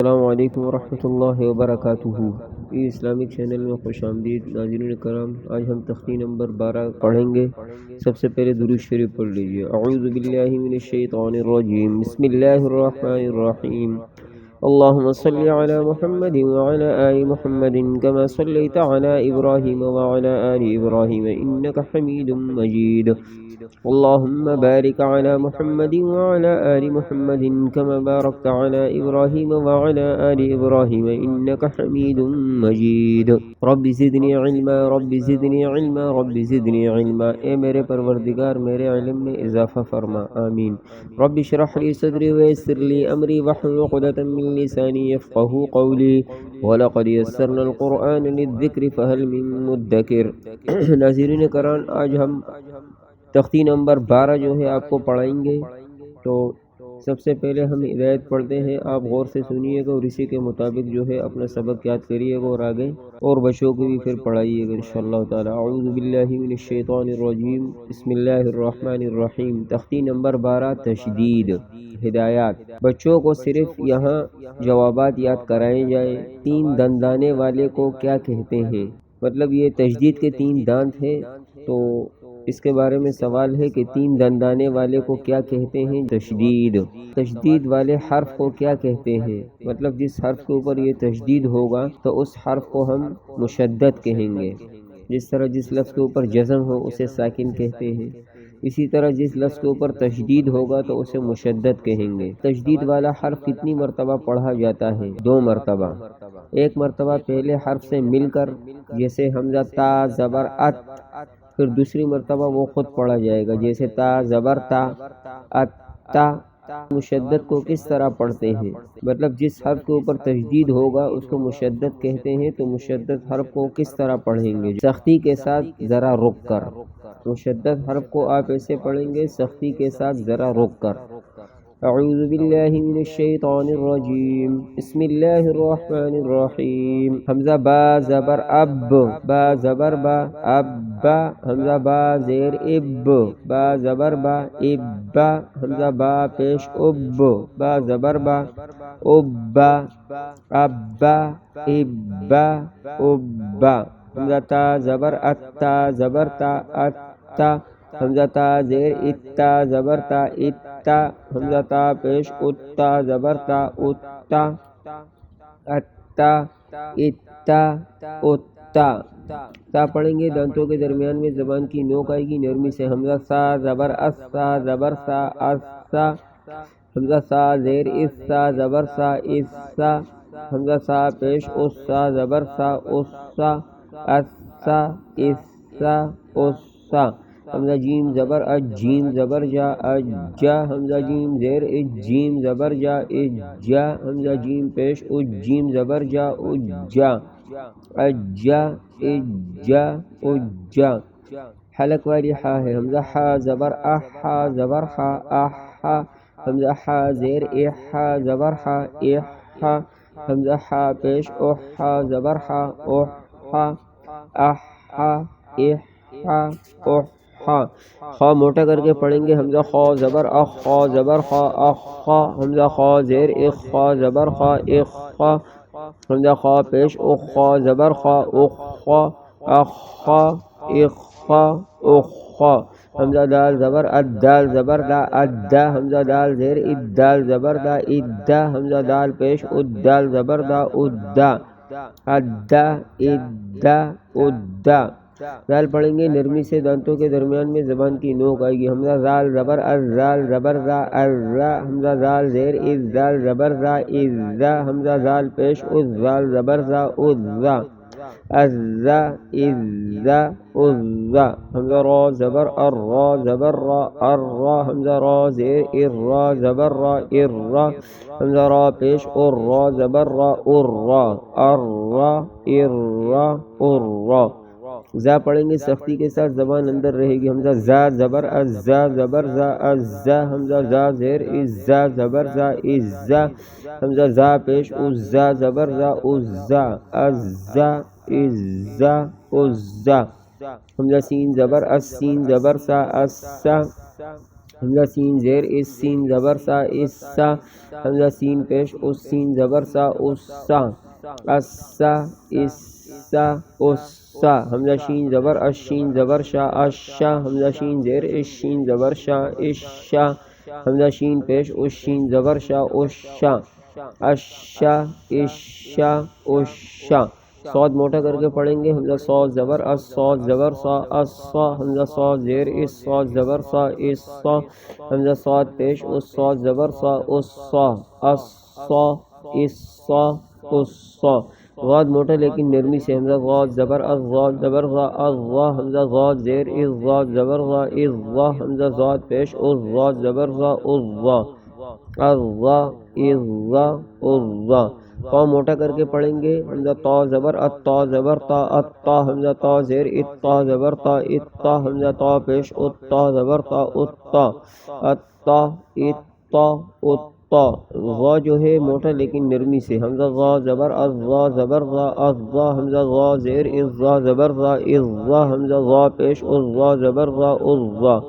السلام علیکم ورحمۃ اللہ وبرکاتہ۔ اسلامک چینل میں خوش آمدید ناظرین کرام۔ آج ہم تختی نمبر 12 پڑھیں گے۔ سب سے پہلے درود شریف پڑھ لیجیے۔ اعوذ باللہ من الشیطان الرجیم، بسم اللہ الرحمن الرحیم۔ اللهم صل على محمد وعلى آل محمد كما صليت على إبراهيم وعلى آل إبراهيم إنك حميد مجيد. اللهم بارك على محمد وعلى آل محمد كما باركت على إبراهيم وعلى آل إبراهيم إنك حميد مجيد. رب زدني علما رب زدني علما رب زدني علما، اے میرے پروردگار میرے علم میں اضافہ فرما، آمین۔ رب اشرح لي صدري ويسر لي أمري واحلل عقدة من لساني يفقهوا قولي ولقد يسرنا القرآن للذكر فهل من مدكر۔ ناظرین کرام، آج ہم تختی نمبر 12 جو ہے آپ کو پڑھائیں گے۔ تو سب سے پہلے ہم ہدایت پڑھتے ہیں، آپ غور سے سنیے گا اور اسی کے مطابق جو ہے اپنا سبق یاد کریے گا اور آگے اور بچوں کو بھی پھر پڑھائیے گا انشاءاللہ تعالی۔ اعوذ باللہ من الشیطان الرجیم، بسم اللہ الرحمن الرحیم۔ تختی نمبر 12، تشدید، ہدایات۔ بچوں کو صرف یہاں جوابات یاد کرائے جائیں۔ 3 دندانے والے کو کیا کہتے ہیں؟ مطلب یہ تشدید کے 3 دانت ہیں، تو اس کے بارے میں سوال ہے کہ 3 دندانے والے کو کیا کہتے ہیں؟ تشدید۔ تشدید والے حرف کو کیا کہتے ہیں؟ مطلب جس حرف کے اوپر یہ تشدید ہوگا تو اس حرف کو ہم مشدد کہیں گے۔ جس طرح جس لفظ کے اوپر جزم ہو اسے ساکن کہتے ہیں، اسی طرح جس لفظ کے اوپر تشدید ہوگا تو اسے مشدد کہیں گے۔ تشدید والا حرف کتنی مرتبہ پڑھا جاتا ہے؟ 2 مرتبہ۔ ایک مرتبہ پہلے حرف سے مل کر، جیسے حمزہ تا زبر ات، پھر دوسری مرتبہ وہ خود پڑھا جائے گا، جیسے تا زبر تا ات تا۔ مشدد کو کس طرح پڑھتے ہیں؟ مطلب جس حرف کے اوپر تشدید ہوگا اس کو مشدد کہتے ہیں، تو مشدد حرف کو کس طرح پڑھیں گے؟ سختی کے ساتھ ذرا رک کر۔ مشدد حرف کو آپ ایسے پڑھیں گے، سختی کے ساتھ ذرا رک کر۔ اعوذ باللہ من الشیطان الرجیم، بسم اللہ الرحمن الرحیم۔ حمزہ با زبر اب، با زبر با، اب با۔ حمزہ با زیر اب، با زبر با، اب با۔ حمزہ با پیش اب، با زبر با، اب با، اب با، اب با، اب با۔ حمزہ تا زبر ات، تا زبر تا، ات تا۔ حمزہ تا زیر اتا زبر تا، اتا۔ حمزہ تا پیش اتا زبر تا، اتا، اتا، اتا، اتا۔ تا پڑھیں گے، دانتوں کے درمیان میں زبان کی نوک آئے گی نرمی سے۔ حمزہ سا زبر اس، سا زبر سا، اس سا۔ حمزہ سا زیر اس، سا زبر سا، اس سا۔ حمزہ سا پیش اس، سا زبر سا، اس سا، اس سا، اس سا، اس سا۔ حمزہ جیم زبر اج، جیم زبر جا، اج جا۔ حمزہ جیم زیر اج، جیم زبر جا، اج جا۔ حمزہ جیم پیش اج، جیم زبر جا، اج جا، اج جا، اج جا، اج جا۔ حلق والی حا ہے، حمزہ حا زبر اح، حا زبر حا، اح حا۔ حمزہ حا زیر اح، حا زبر حا، اح حا۔ حمزہ حا پیش اح، حا زبر حا، اح حا، اح حا، اح حا، اح حا۔ خا موٹا کر کے پڑھیں گے، حمزہ خا زبر اخ، خا زبر خا، اخ خا۔ حمزہ خا زیر اخ، خا زبر خا، اخ خا۔ حمزہ خا پیش اخ، خا زبر خا، اخ خا، اخ خا، اخ خا، اخ خا۔ حمزہ دال زبر اد، دال زبر دا، ادا۔ حمزہ دال زیر اد، دال زبر دا، ادا۔ حمزہ دال پیش اد، دال زبر دا، ادا، ادا، ادا، ادا۔ زال پڑھیں گے نرمی سے، دانتوں کے درمیان میں زبان کی نوک آئے گی۔ حمزہ زال زبر از، زال زبر زا، ازا۔ حمزہ زال زیر از، زال زبر زا، ازا۔ حمزہ زال پیش از، زال زبر زا، ازا، ازا، ازا، ازا۔ حمزہ را زبر ار، را زبر را، ارا۔ حمزہ را زیر ار، را زبر را، ارا۔ حمزہ را پیش ار، را زبر را، ارا، ارا، ارا، ارا۔ زا پڑھیں گے سختی کے ساتھ، زبان اندر رہے گی۔ حمزہ زا زبر از، زا زبر زا، ازا۔ حمزہ زا زیر از، زا زبر زا، ازا۔ حمزہ زا پیش از، زا زبر زا، ازا، ازا، ازا، ازا۔ حمزہ سین زبر اس، سین زبر سا، اسا۔ حمزہ سین زیر اس سین زبر سا اس سا حمزہ سین پیش اس سین زبر سا اس سا اس سا اس سا اس سا حمزہ شین زبر اش شین زبر شا اش شا حمزہ شین زیر اس شین زبر شا اس شا حمزہ شین پیش اس شین زبر شا اس شا اش شا اس شا اس شا صاد موٹا کر کے پڑھیں گے حمزہ صاد زبر اس صاد زبر سا اس سا حمزہ صاد زیر اس صاد زبر سا اس سا حمزہ صاد پیش اس صاد زبر سا اس سا اس سا اس سا اس سا غاد موٹا لیکن نرمی سے حمزہ غاد زبر از غاد زبر غا از غا حمزہ غاد زیر از غاد زبر غا از غا حمزہ غاد پیش اس غاد زبر غا اس غا از غا از غا اس غا تا موٹا کر کے پڑھیں گے حمزہ تا زبر اتا زبر تا اتا حمزہ تا زیر اتا زبر تا اتا حمزہ تا پیش اتا زبر تا اتا اتا اتا اتا غا جو ہے موٹا لیکن نرمی سے حمزہ غا زبر از غا زبر غا از غا حمزہ غا زیر از غا زبر غا از غا حمزہ غا پیش از غا زبر غا از غا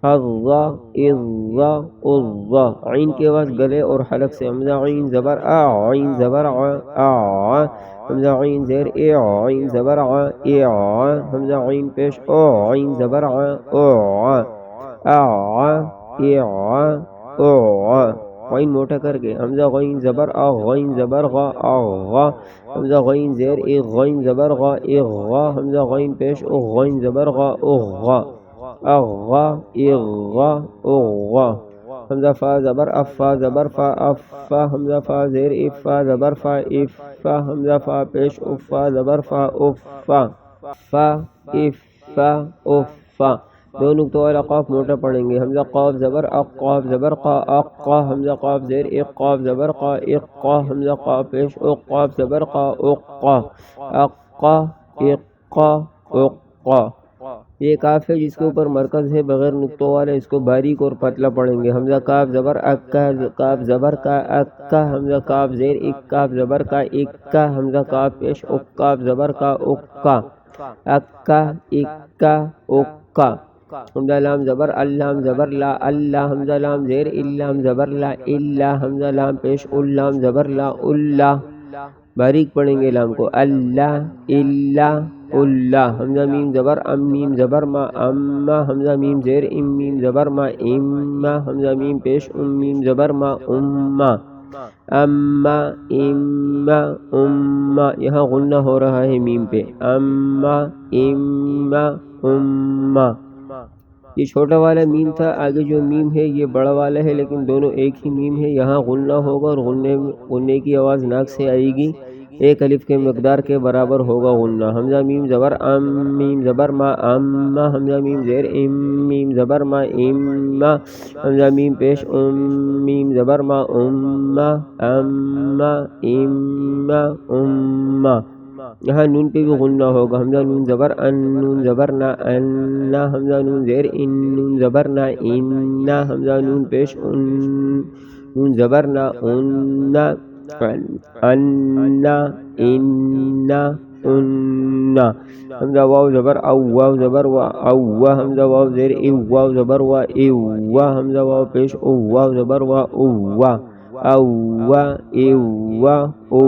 از غا از غا از غا عین کے بعد گلے اور حلق سے حمزہ عین زبر ا عین زبر ع حمزہ عین زیر ا عین زبر ع حمزہ عین پیش او عین زبر ع او غین موٹا کر کے حمزہ غین زبر ا غین زبر غا غا حمزہ غین زیر ا غین زبر غا غا حمزہ غین پیش او غین زبر غا غا اغا اغا اغا حمزہ فا زبر افا زبر فا افا حمزہ فا زیر افا زبر فا افا حمزہ فا پیش افا زبر فا افا فا افا افا دو نقطوں والا قاف موٹا پڑھیں گے حمزہ قاف زبر اقاف زبر قا اقا حمزہ قاف زیر اقاف زبر قا اقا حمزہ قاف پیش اقاف زبر قا اقا اقا اقا اقا یہ کاف ہے جس کے اوپر مرکز ہے بغیر نقطوں والا، اس کو باریک اور پتلا پڑھیں گے حمزہ کاف زبر اکا کاف زبر کا اکا حمزہ کاف زیر اکاف زبر کا اکا حمزہ کاف پیش اکاف زبر کا اکا اکا اکا اکا حمزہ لام زبر اللام زبر لا اللہ حمزہ لام زیر اللام زبر لا اللہ حمزہ لام پیش اللام زبر لا اللہ باریک پڑھیں گے لام کو اللہ اللہ اللہ حمزہ میم زبر ام میم زبر ما اما حمزہ میم زیر ام میم زبر ما اما حمزہ میم پیش ام میم زبر ما اما اما اما اما یہاں غنہ ہو رہا ہے میم پہ اما اما اما یہ چھوٹا والا میم تھا، آگے جو میم ہے یہ بڑا والا ہے لیکن دونوں ایک ہی میم ہے، یہاں غنہ ہوگا اور غننے کی آواز ناک سے آئے گی، ایک الف کے مقدار کے برابر ہوگا غنہ حمزہ میم زبر ام میم زبر ما اما حمزہ میم زیر ام میم زبر ما اما حمزہ میم پیش ام میم زبر ما اما اما اما اما یہاں نون پہ بھی غنہ ہوگا حمزہ نون زبر ان نون زبر نا انا حمزہ نون زیر ان نون زبر نا انا حمزہ نون پیش ان نون زبر نا انا انا انا انا حمزہ واو زبر او واو زبر وا او حمزہ واو زیر ای واو زبر وا ای حمزہ واو پیش او واو زبر وا او ای او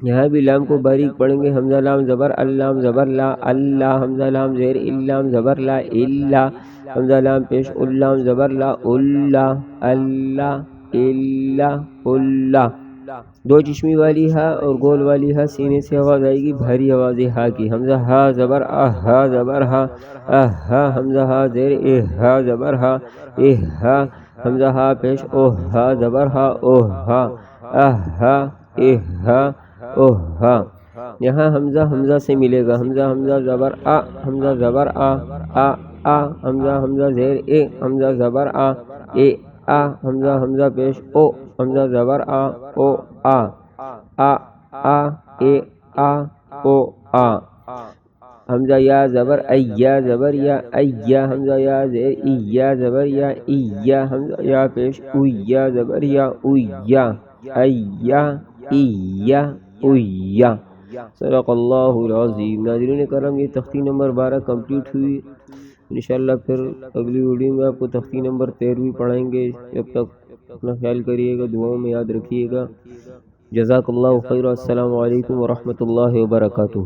یہاں بھی لام کو باریک پڑھیں گے حمزہ لام زبر اللام زبر لا اللہ حمزہ لام زیر اللام زبر لا اللہ حمزہ لام پیش اللام زبر لا اللہ اللہ اللہ اللہ دو چشمی والی ہا اور گول والی ہا سینے سے آواز آئے گی بھاری آواز ہا کی حمزہ ہا زبر ہا زبر ہا حمزہ ہا زیر ہا زبر ہا حمزہ ہا پیش او ہا زبر ہا او ہا یہاں حمزہ سے ملے گا حمزہ زبر حمزہ زبر حمزہ زیر اے حمزہ زبر اے حمزہ پیش او حمزہ زبر او اے او حمزہ یا زبر ایا زبر یا ایا حمزہ یا زیر ایا زبر یا ایا حمزہ یا پیش اویا زبر یا اویا ایا ایا اویا صدق اللہ العظیم۔ ناظرین کرام یہ تختی نمبر 12 کمپلیٹ ہوئی۔ انشاءاللہ پھر اگلی ویڈیو میں آپ کو تختی نمبر 13 پڑھائیں گے. جب تک اپنا خیال کریے گا، دعاؤں میں یاد رکھیے گا. جزاک اللہ خیر. السلام علیکم ورحمۃ اللہ وبرکاتہ.